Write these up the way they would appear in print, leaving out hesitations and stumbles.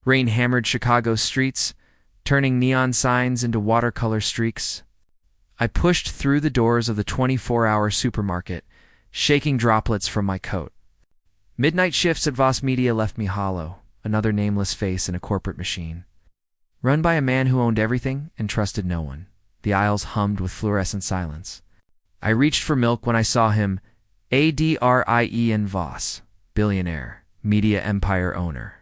Rain hammered Chicago's streets, turning neon signs into watercolor streaks. I pushed through the doors of the 24-hour supermarket, shaking droplets from my coat. Midnight shifts at Voss Media left me hollow, another nameless face in a corporate machine. Run by a man who owned everything and trusted no one. The aisles hummed with fluorescent silence. I reached for milk when I saw him, Adrien Voss, billionaire, media empire owner.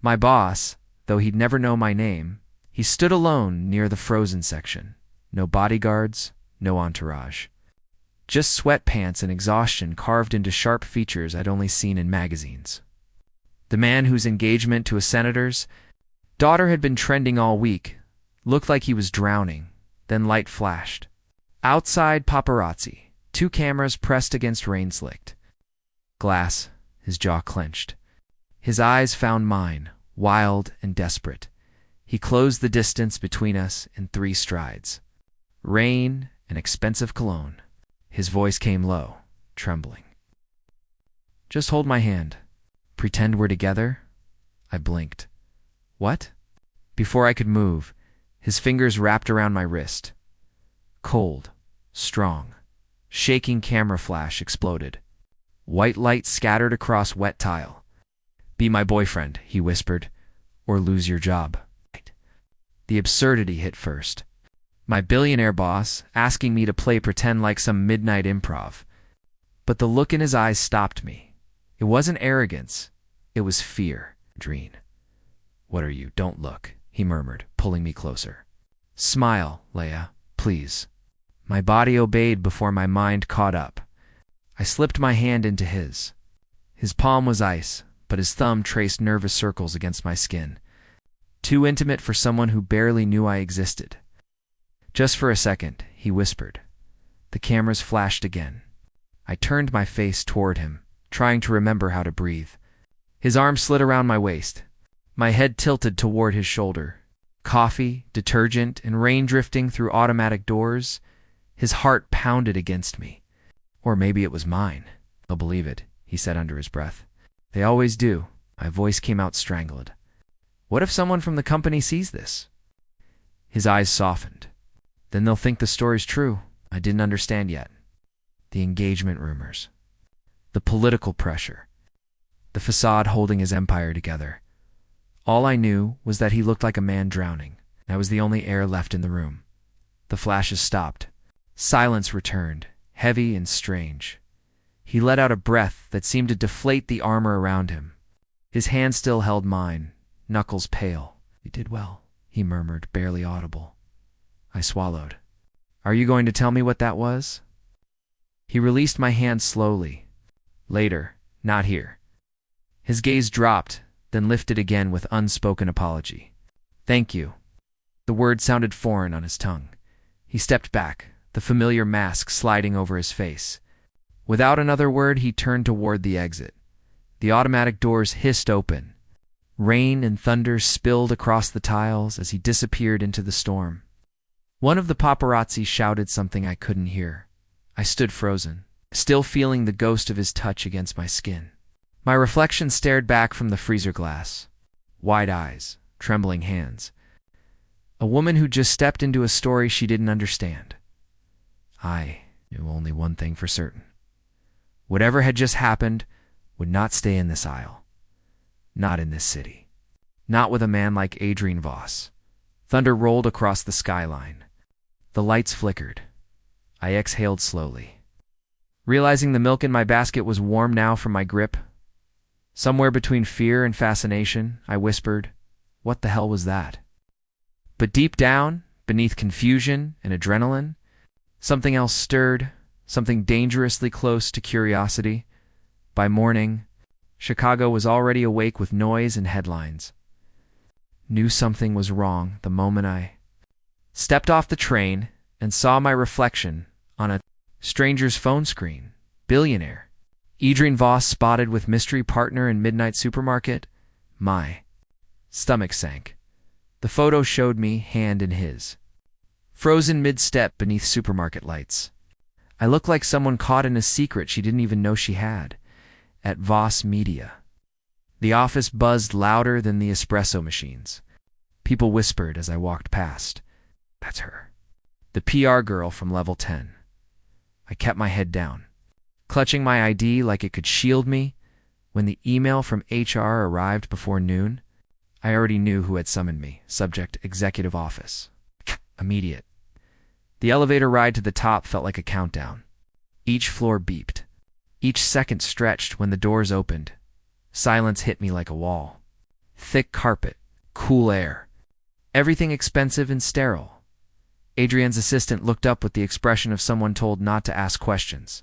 My boss, though he'd never know my name, he stood alone near the frozen section. No bodyguards, no entourage. Just sweatpants and exhaustion carved into sharp features I'd only seen in magazines. The man whose engagement to a senator's daughter had been trending all week looked like he was drowning. Then light flashed. Outside, paparazzi, 2 cameras pressed against rain-slicked glass, his jaw clenched. His eyes found mine, wild and desperate. He closed the distance between us in 3 strides. Rain and expensive cologne. His voice came low, trembling. Just hold my hand. Pretend we're together? I blinked. What? Before I could move, his fingers wrapped around my wrist. Cold, strong, shaking camera flash exploded. White light scattered across wet tile. Be my boyfriend, he whispered, or lose your job. The absurdity hit first. My billionaire boss asking me to play pretend like some midnight improv. But the look in his eyes stopped me. It wasn't arrogance. It was fear. Adrien. What are you? Don't look, he murmured, pulling me closer. Smile, Leia, please. My body obeyed before my mind caught up. I slipped my hand into his. His palm was ice, but his thumb traced nervous circles against my skin. Too intimate for someone who barely knew I existed. Just for a second, he whispered. The cameras flashed again. I turned my face toward him, trying to remember how to breathe. His arm slid around my waist. My head tilted toward his shoulder. Coffee, detergent, and rain drifting through automatic doors. His heart pounded against me. Or maybe it was mine. They'll believe it, he said under his breath. They always do. My voice came out strangled. What if someone from the company sees this? His eyes softened. Then they'll think the story's true. I didn't understand yet. The engagement rumors. The political pressure. The facade holding his empire together. All I knew was that he looked like a man drowning. I was the only air left in the room. The flashes stopped. Silence returned, heavy and strange. He let out a breath that seemed to deflate the armor around him. His hand still held mine, knuckles pale. You did well, he murmured, barely audible. I swallowed. Are you going to tell me what that was? He released my hand slowly. Later, not here. His gaze dropped, then lifted again with unspoken apology. Thank you. The word sounded foreign on his tongue. He stepped back, the familiar mask sliding over his face. Without another word, he turned toward the exit. The automatic doors hissed open. Rain and thunder spilled across the tiles as he disappeared into the storm. One of the paparazzi shouted something I couldn't hear. I stood frozen, still feeling the ghost of his touch against my skin. My reflection stared back from the freezer glass. Wide eyes, trembling hands. A woman who just stepped into a story she didn't understand. I knew only one thing for certain. Whatever had just happened would not stay in this aisle. Not in this city. Not with a man like Adrien Voss. Thunder rolled across the skyline. The lights flickered. I exhaled slowly. Realizing the milk in my basket was warm now from my grip, somewhere between fear and fascination, I whispered, "What the hell was that?" But deep down, beneath confusion and adrenaline, something else stirred, something dangerously close to curiosity. By morning, Chicago was already awake with noise and headlines. Knew something was wrong the moment I stepped off the train and saw my reflection on a stranger's phone screen. Billionaire. Adrien Voss spotted with mystery partner in midnight supermarket. My stomach sank. The photo showed me hand in his. Frozen mid-step beneath supermarket lights. I looked like someone caught in a secret she didn't even know she had. At Voss Media. The office buzzed louder than the espresso machines. People whispered as I walked past. That's her. The PR girl from level 10. I kept my head down, clutching my ID like it could shield me. When the email from HR arrived before noon, I already knew who had summoned me. Subject: executive office. Immediate. The elevator ride to the top felt like a countdown. Each floor beeped. Each second stretched when the doors opened. Silence hit me like a wall. Thick carpet, cool air. Everything expensive and sterile. Adrian's assistant looked up with the expression of someone told not to ask questions.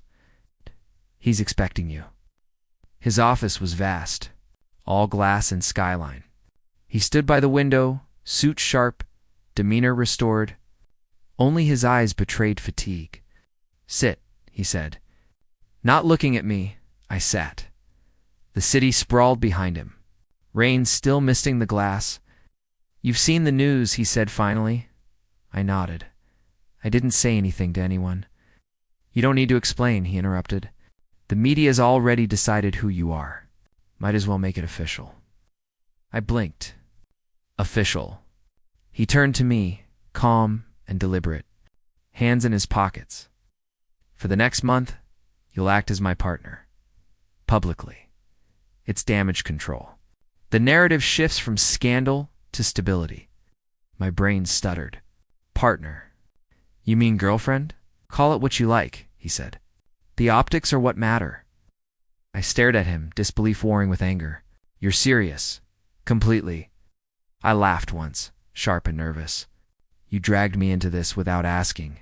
He's expecting you. His office was vast, all glass and skyline. He stood by the window, suit sharp, demeanor restored. Only his eyes betrayed fatigue. Sit, he said. Not looking at me, I sat. The city sprawled behind him, rain still misting the glass. You've seen the news, he said finally. I nodded. I didn't say anything to anyone. You don't need to explain, he interrupted. The media's already decided who you are. Might as well make it official. I blinked. Official. He turned to me, calm and deliberate, hands in his pockets. For the next month, you'll act as my partner. Publicly. It's damage control. The narrative shifts from scandal to stability. My brain stuttered. Partner. You mean girlfriend? Call it what you like, he said. The optics are what matter. I stared at him, disbelief warring with anger. You're serious. Completely. I laughed once, sharp and nervous. You dragged me into this without asking,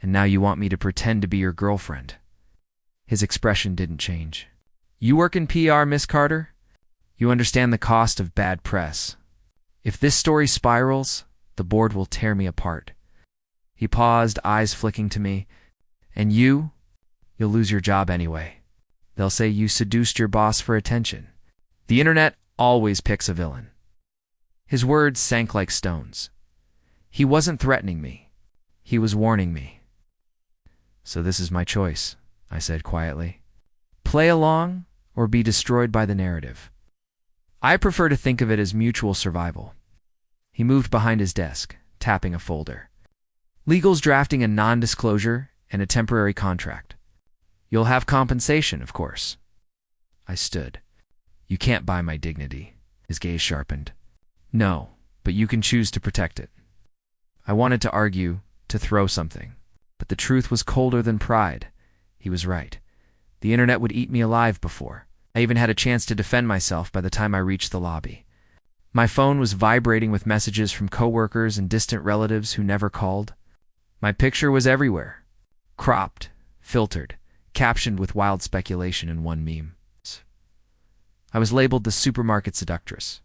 and now you want me to pretend to be your girlfriend. His expression didn't change. You work in PR, Miss Carter? You understand the cost of bad press. If this story spirals, the board will tear me apart. He paused, eyes flicking to me. And you'll lose your job anyway. They'll say you seduced your boss for attention. The internet always picks a villain. His words sank like stones. He wasn't threatening me. He was warning me. So this is my choice, I said quietly. Play along or be destroyed by the narrative. I prefer to think of it as mutual survival. He moved behind his desk, tapping a folder. Legal's drafting a non-disclosure and a temporary contract. You'll have compensation, of course. I stood. You can't buy my dignity. His gaze sharpened. No, but you can choose to protect it. I wanted to argue, to throw something, but the truth was colder than pride. He was right. The internet would eat me alive before. I even had a chance to defend myself by the time I reached the lobby. My phone was vibrating with messages from coworkers and distant relatives who never called. My picture was everywhere. Cropped, filtered, captioned with wild speculation in one meme. I was labeled the supermarket seductress.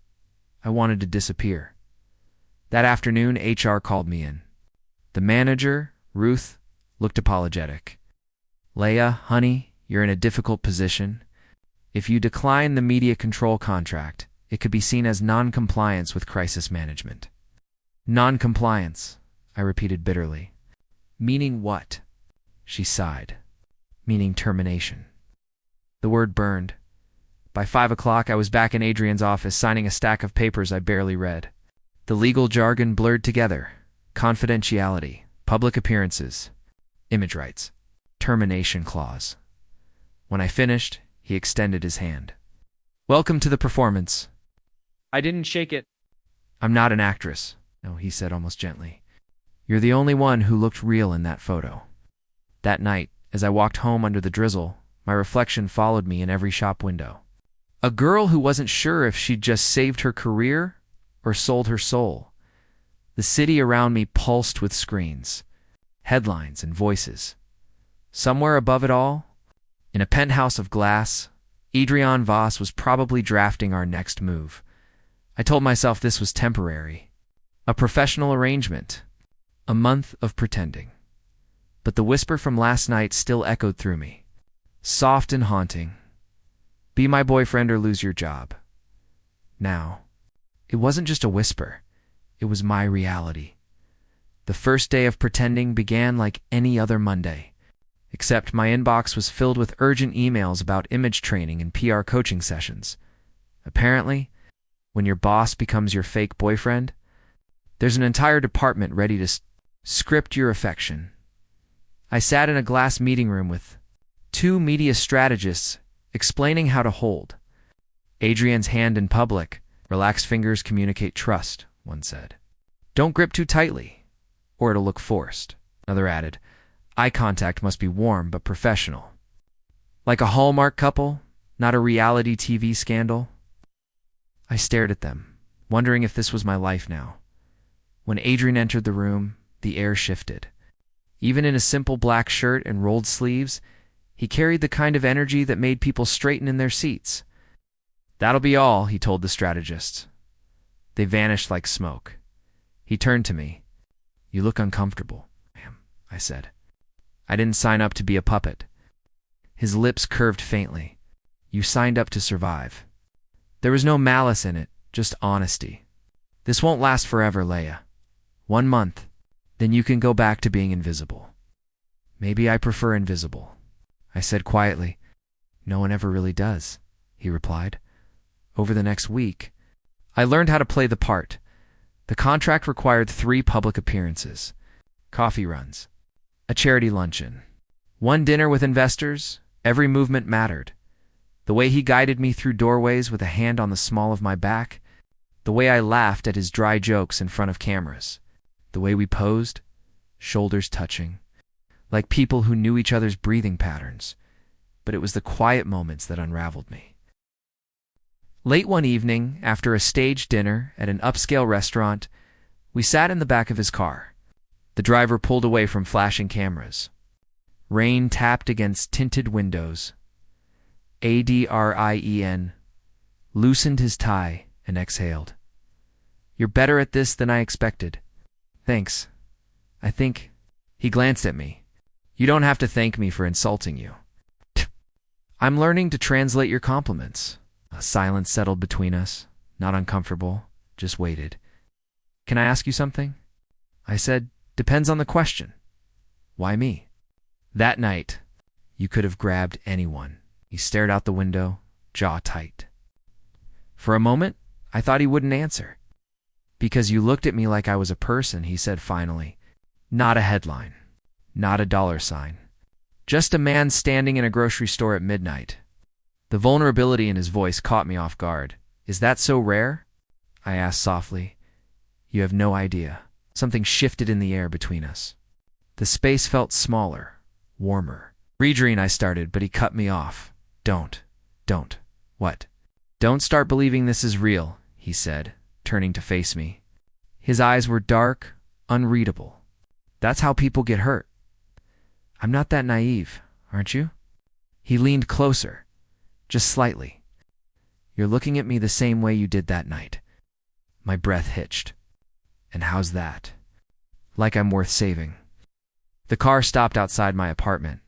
I wanted to disappear. That afternoon, HR called me in. The manager, Ruth, looked apologetic. Leia, honey, you're in a difficult position. If you decline the media control contract, it could be seen as non-compliance with crisis management. Non-compliance, I repeated bitterly. Meaning what? She sighed. Meaning termination. The word burned. By 5 o'clock, I was back in Adrian's office signing a stack of papers I barely read. The legal jargon blurred together. Confidentiality, public appearances, image rights, termination clause. When I finished, he extended his hand. Welcome to the performance. I didn't shake it. I'm not an actress, no, he said almost gently. You're the only one who looked real in that photo. That night, as I walked home under the drizzle, my reflection followed me in every shop window. A girl who wasn't sure if she'd just saved her career or sold her soul. The city around me pulsed with screens, headlines, and voices. Somewhere above it all, in a penthouse of glass, Adrian Voss was probably drafting our next move. I told myself this was temporary, a professional arrangement, a month of pretending. But the whisper from last night still echoed through me, soft and haunting. Be my boyfriend or lose your job. Now, it wasn't just a whisper. It was my reality. The first day of pretending began like any other Monday, except my inbox was filled with urgent emails about image training and PR coaching sessions. Apparently, when your boss becomes your fake boyfriend, there's an entire department ready to script your affection. I sat in a glass meeting room with two media strategists explaining how to hold Adrian's hand in public. Relaxed fingers communicate trust, one said. Don't grip too tightly, or it'll look forced. Another added, eye contact must be warm but professional. Like a Hallmark couple, not a reality TV scandal. I stared at them, wondering if this was my life now. When Adrian entered the room, the air shifted. Even in a simple black shirt and rolled sleeves, he carried the kind of energy that made people straighten in their seats. That'll be all, he told the strategists. They vanished like smoke. He turned to me. You look uncomfortable, ma'am, I said. I didn't sign up to be a puppet. His lips curved faintly. You signed up to survive. There was no malice in it, just honesty. This won't last forever, Leia. 1 month, then you can go back to being invisible. Maybe I prefer invisible, I said quietly. No one ever really does, he replied. Over the next week, I learned how to play the part. The contract required 3 public appearances, coffee runs, a charity luncheon, 1 dinner with investors. Every movement mattered. The way he guided me through doorways with a hand on the small of my back, the way I laughed at his dry jokes in front of cameras, the way we posed, shoulders touching, like people who knew each other's breathing patterns. But it was the quiet moments that unraveled me. Late one evening, after a staged dinner at an upscale restaurant, we sat in the back of his car. The driver pulled away from flashing cameras. Rain tapped against tinted windows. Adrien loosened his tie and exhaled. You're better at this than I expected. Thanks. I think. He glanced at me. You don't have to thank me for insulting you. I'm learning to translate your compliments. A silence settled between us, not uncomfortable, just waited. Can I ask you something? I said, depends on the question. Why me? That night, you could have grabbed anyone. He stared out the window, jaw tight. For a moment, I thought he wouldn't answer. Because you looked at me like I was a person, he said finally. Not a headline, not a $sign. Just a man standing in a grocery store at midnight. The vulnerability in his voice caught me off guard. Is that so rare? I asked softly. You have no idea. Something shifted in the air between us. The space felt smaller, warmer. Adrian, I started, but he cut me off. Don't. What? Don't start believing this is real, he said, turning to face me. His eyes were dark, unreadable. That's how people get hurt. I'm not that naive, aren't you? He leaned closer, just slightly. You're looking at me the same way you did that night. My breath hitched. And how's that? Like I'm worth saving. The car stopped outside my apartment.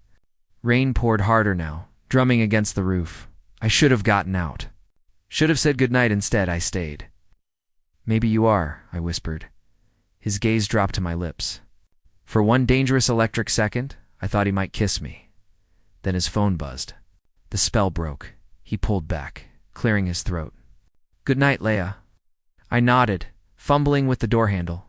Rain poured harder now, drumming against the roof. I should have gotten out. Should have said goodnight instead. I stayed. Maybe you are, I whispered. His gaze dropped to my lips. For one dangerous electric second, I thought he might kiss me. Then his phone buzzed. The spell broke. He pulled back, clearing his throat. Good night, Leia. I nodded, fumbling with the door handle.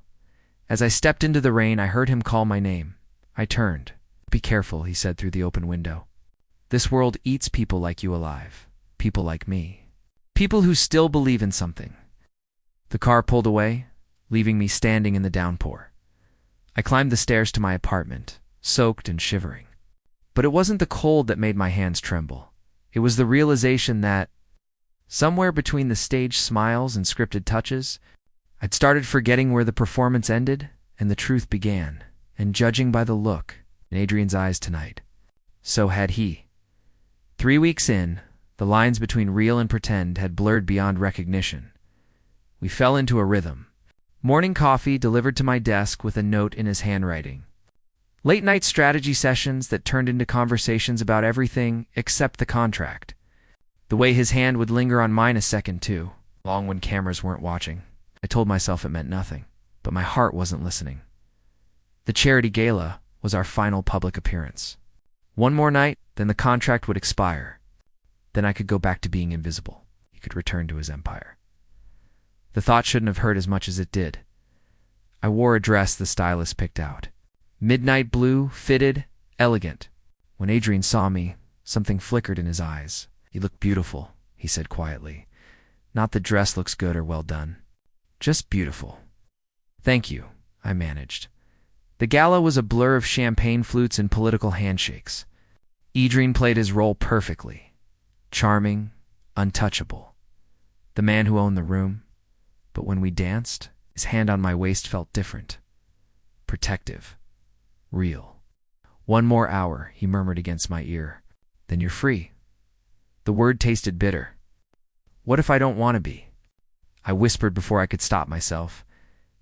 As I stepped into the rain, I heard him call my name. I turned. Be careful, he said through the open window. This world eats people like you alive. People like me. People who still believe in something. The car pulled away, leaving me standing in the downpour. I climbed the stairs to my apartment, soaked and shivering. But it wasn't the cold that made my hands tremble. It was the realization that, somewhere between the staged smiles and scripted touches, I'd started forgetting where the performance ended and the truth began, and judging by the look in Adrian's eyes tonight, so had he. 3 weeks in, the lines between real and pretend had blurred beyond recognition. We fell into a rhythm. Morning coffee delivered to my desk with a note in his handwriting. Late-night strategy sessions that turned into conversations about everything except the contract. The way his hand would linger on mine a second, too, long when cameras weren't watching. I told myself it meant nothing, but my heart wasn't listening. The charity gala was our final public appearance. One more night, then the contract would expire. Then I could go back to being invisible. could return to his empire. The thought shouldn't have hurt as much as it did. I wore a dress the stylist picked out. Midnight blue, fitted, elegant. When Adrian saw me, something flickered in his eyes. "You look beautiful," he said quietly. "Not the dress looks good or well done. Just beautiful." "Thank you," I managed. The gala was a blur of champagne flutes and political handshakes. Adrian played his role perfectly. Charming, untouchable. The man who owned the room. But when we danced, his hand on my waist felt different. Protective. Real. "One more hour," he murmured against my ear. "Then you're free." The word tasted bitter. "What if I don't want to be?" I whispered before I could stop myself.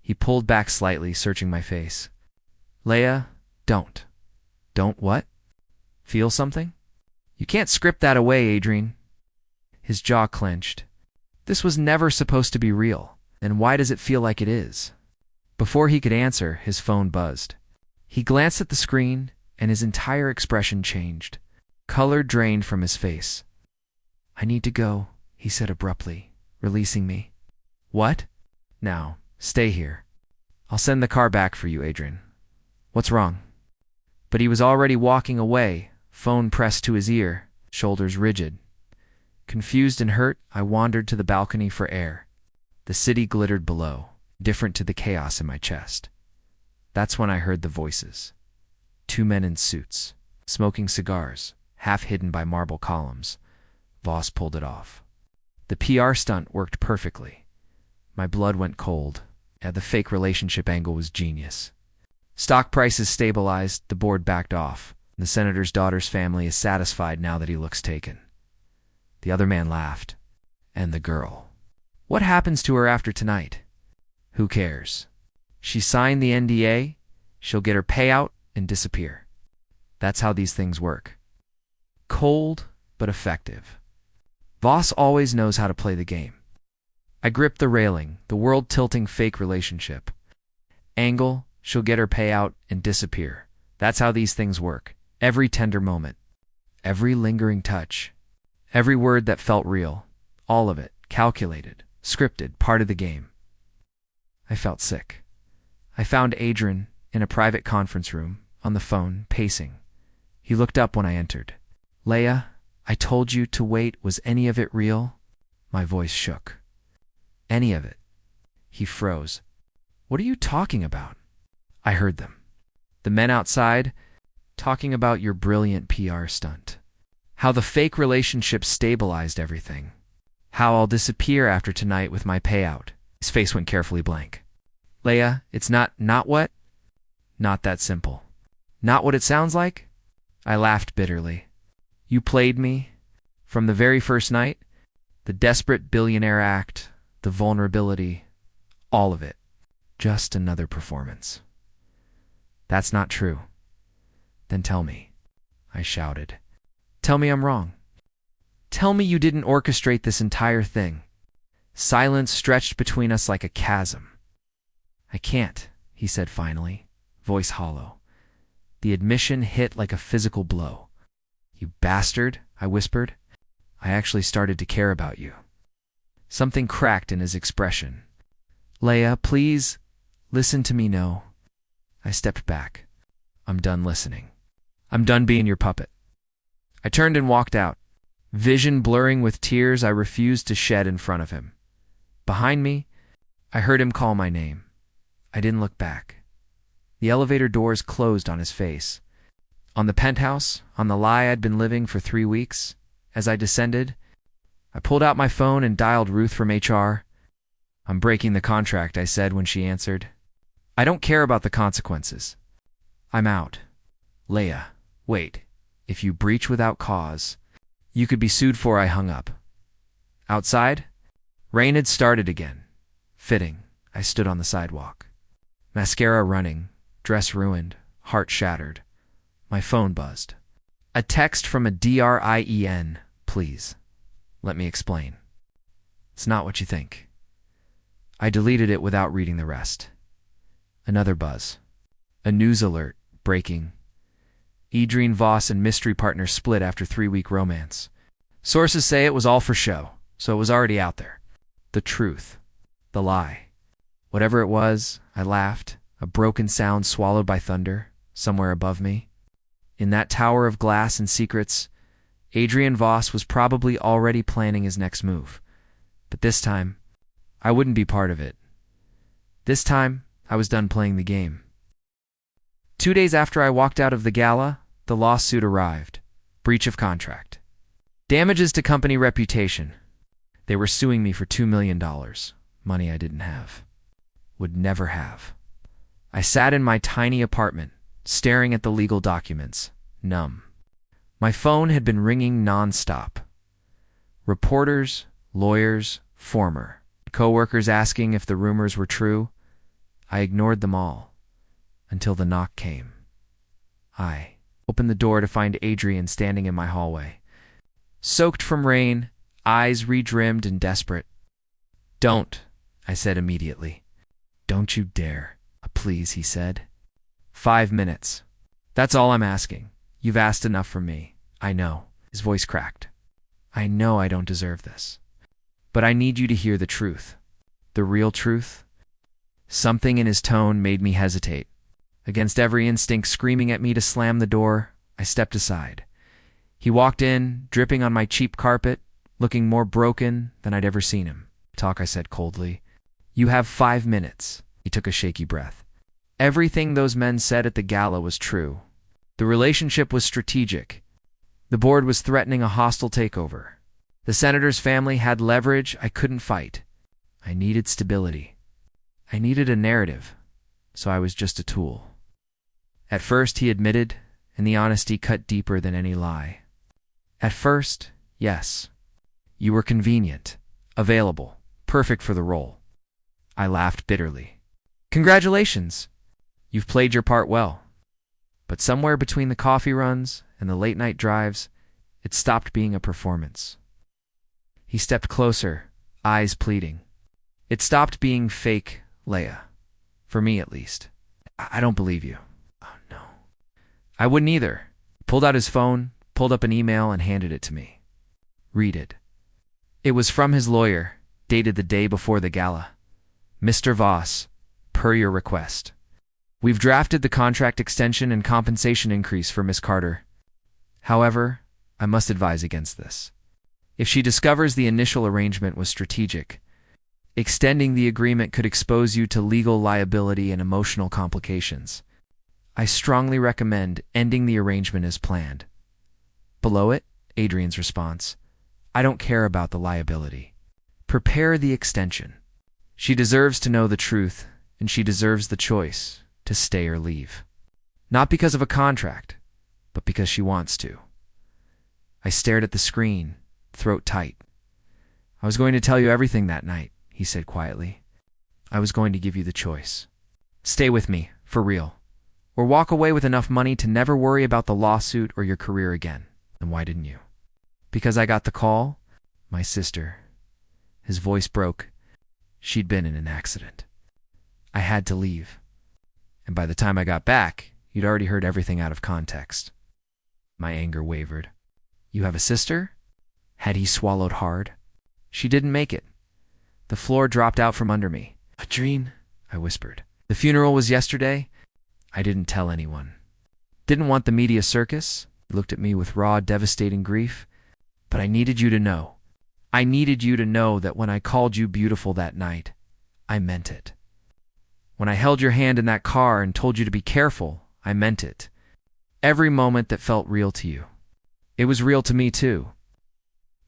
He pulled back slightly, searching my face. "Leia, don't." "Don't what?" "Feel something?" "You can't script that away, Adrian." His jaw clenched. This was never supposed to be real. Then why does it feel like it is? Before he could answer, his phone buzzed. He glanced at the screen, and his entire expression changed. Color drained from his face. "I need to go," he said abruptly, releasing me. "What?" "Now, stay here. I'll send the car back for you, Adrian." "What's wrong?" But he was already walking away, phone pressed to his ear, shoulders rigid. Confused and hurt, I wandered to the balcony for air. The city glittered below, different to the chaos in my chest. That's when I heard the voices. Two men in suits, smoking cigars, half hidden by marble columns. Voss pulled it off. The PR stunt worked perfectly. My blood went cold. Yeah, the fake relationship angle was genius. Stock prices stabilized, the board backed off. The senator's daughter's family is satisfied now that he looks taken. The other man laughed. And the girl. What happens to her after tonight? Who cares? She signed the NDA, she'll get her payout and disappear. That's how these things work. Cold, but effective. Voss always knows how to play the game. I gripped the railing, the world-tilting fake relationship. Angle, she'll get her payout and disappear. That's how these things work. Every tender moment. Every lingering touch. Every word that felt real. All of it. Calculated. Scripted. Part of the game. I felt sick. I found Adrian in a private conference room, on the phone, pacing. He looked up when I entered. "Leia, I told you to wait. Was any of it real?" My voice shook. "Any of it." He froze. "What are you talking about?" I heard them. The men outside, talking about your brilliant PR stunt. How the fake relationship stabilized everything. How I'll disappear after tonight with my payout. His face went carefully blank. "Leia, it's not what?" "Not that simple." "Not what it sounds like?" I laughed bitterly. "You played me. From the very first night. The desperate billionaire act. The vulnerability. All of it. Just another performance." "That's not true." "Then tell me," I shouted. "Tell me I'm wrong. Tell me you didn't orchestrate this entire thing." Silence stretched between us like a chasm. "I can't," he said finally, voice hollow. The admission hit like a physical blow. "You bastard," I whispered. "I actually started to care about you." Something cracked in his expression. "Leia, please, listen to me now." I stepped back. "I'm done listening. I'm done being your puppet." I turned and walked out. Vision blurring with tears I refused to shed in front of him. Behind me, I heard him call my name. I didn't look back. The elevator doors closed on his face. On the penthouse, on the lie I'd been living for 3 weeks, as I descended, I pulled out my phone and dialed Ruth from HR. "I'm breaking the contract," I said when she answered. "I don't care about the consequences. I'm out." "Leia, wait. If you breach without cause, you could be sued for." I hung up. Outside, rain had started again. Fitting, I stood on the sidewalk. Mascara running, dress ruined, heart shattered. My phone buzzed. A text from a DRIEN. "Please, let me explain. It's not what you think." I deleted it without reading the rest. Another buzz. A news alert, breaking. Adrian Voss and mystery partner split after 3-week romance. Sources say it was all for show. so it was already out there. The truth. The lie. Whatever it was, I laughed, a broken sound swallowed by thunder, somewhere above me. In that tower of glass and secrets, Adrian Voss was probably already planning his next move. But this time, I wouldn't be part of it. This time, I was done playing the game. 2 days after I walked out of the gala, the lawsuit arrived. Breach of contract. Damages to company reputation. They were suing me for $2 million. Money I didn't have. Would never have. I sat in my tiny apartment, staring at the legal documents, numb. My phone had been ringing non-stop. Reporters, lawyers, former co-workers asking if the rumors were true. I ignored them all, until the knock came. I opened the door to find Adrian standing in my hallway. Soaked from rain, eyes redrimmed and desperate. "Don't," I said immediately. "Don't you dare." "Please," he said. 5 minutes. "That's all I'm asking. You've asked enough from me. I know." His voice cracked. "I know I don't deserve this. But I need you to hear the truth. The real truth." Something in his tone made me hesitate. Against every instinct screaming at me to slam the door, I stepped aside. He walked in, dripping on my cheap carpet, looking more broken than I'd ever seen him. "Talk," I said coldly. "You have 5 minutes." He took a shaky breath. Everything those men said at the gala was true. The relationship was strategic. The board was threatening a hostile takeover. The senator's family had leverage I couldn't fight. I needed stability. I needed a narrative, so I was just a tool. At first, he admitted, and the honesty cut deeper than any lie. At first, yes. You were convenient, available, perfect for the role. I laughed bitterly. "Congratulations! You've played your part well." But somewhere between the coffee runs and the late-night drives, it stopped being a performance. He stepped closer, eyes pleading. It stopped being fake, Leia. For me, at least. "I don't believe you." "Oh, no." "I wouldn't either." He pulled out his phone, pulled up an email, and handed it to me. "Read it." It was from his lawyer, dated the day before the gala. "Mr. Voss, per your request. We've drafted the contract extension and compensation increase for Miss Carter. However, I must advise against this. If she discovers the initial arrangement was strategic, extending the agreement could expose you to legal liability and emotional complications. I strongly recommend ending the arrangement as planned." Below it, Adrian's response. "I don't care about the liability. Prepare the extension. She deserves to know the truth, and she deserves the choice to stay or leave. Not because of a contract, but because she wants to." I stared at the screen, throat tight. "I was going to tell you everything that night," he said quietly. "I was going to give you the choice. Stay with me, for real, or walk away with enough money to never worry about the lawsuit or your career again." "And why didn't you?" "Because I got the call. My sister." His voice broke. "She'd been in an accident. I had to leave. And by the time I got back, you'd already heard everything out of context." My anger wavered. "You have a sister?" Had he swallowed hard? "She didn't make it." The floor dropped out from under me. "Adrien," I whispered. "The funeral was yesterday." I didn't tell anyone. Didn't want the media circus. He looked at me with raw, devastating grief. "But I needed you to know. I needed you to know that when I called you beautiful that night, I meant it. When I held your hand in that car and told you to be careful, I meant it. Every moment that felt real to you. It was real to me too."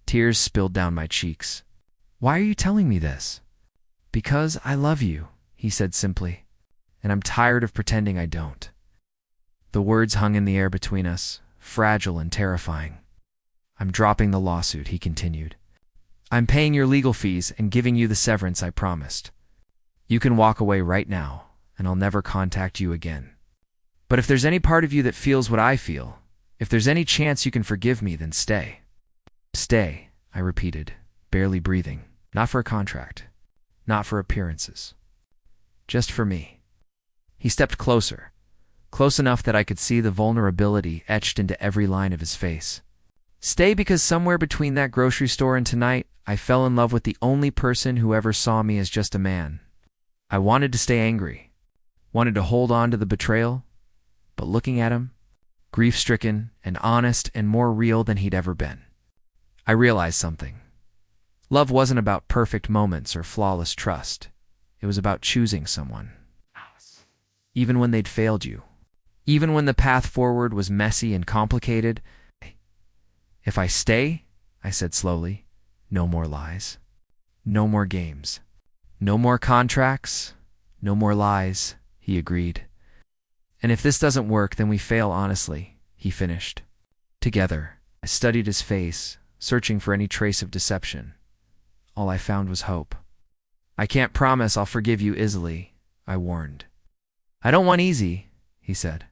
Tears spilled down my cheeks. "Why are you telling me this?" "Because I love you," he said simply, "and I'm tired of pretending I don't." The words hung in the air between us, fragile and terrifying. "I'm dropping the lawsuit," he continued. "I'm paying your legal fees and giving you the severance I promised. You can walk away right now, and I'll never contact you again. But if there's any part of you that feels what I feel, if there's any chance you can forgive me, then stay." "Stay," I repeated, barely breathing. "Not for a contract. Not for appearances. Just for me." He stepped closer, close enough that I could see the vulnerability etched into every line of his face. "Stay because somewhere between that grocery store and tonight, I fell in love with the only person who ever saw me as just a man. I wanted to stay angry, wanted to hold on to the betrayal, but looking at him, grief-stricken and honest and more real than he'd ever been, I realized something. Love wasn't about perfect moments or flawless trust. It was about choosing someone, even when they'd failed you. Even when the path forward was messy and complicated. If I stay, I said slowly, no more lies. No more games. No more contracts. No more lies, he agreed. And if this doesn't work, then we fail honestly, he finished. Together, I studied his face, searching for any trace of deception. All I found was hope. I can't promise I'll forgive you easily, I warned. I don't want easy, he said.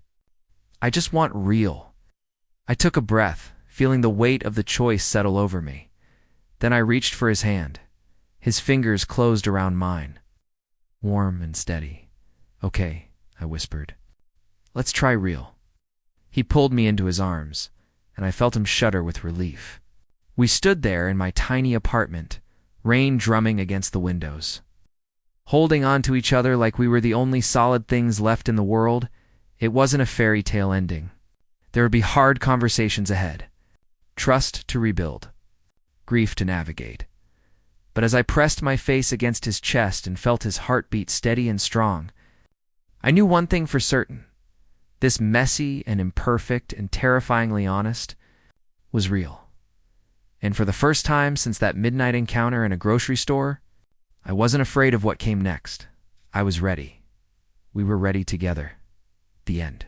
I just want real. I took a breath, feeling the weight of the choice settle over me. Then I reached for his hand. His fingers closed around mine. Warm and steady. Okay, I whispered. Let's try real. He pulled me into his arms, and I felt him shudder with relief. We stood there in my tiny apartment, rain drumming against the windows. Holding on to each other like we were the only solid things left in the world. It wasn't a fairy tale ending. There would be hard conversations ahead. Trust to rebuild. Grief to navigate. But as I pressed my face against his chest and felt his heartbeat steady and strong, I knew one thing for certain. This messy and imperfect and terrifyingly honest was real. And for the first time since that midnight encounter in a grocery store, I wasn't afraid of what came next. I was ready. We were ready together. The end.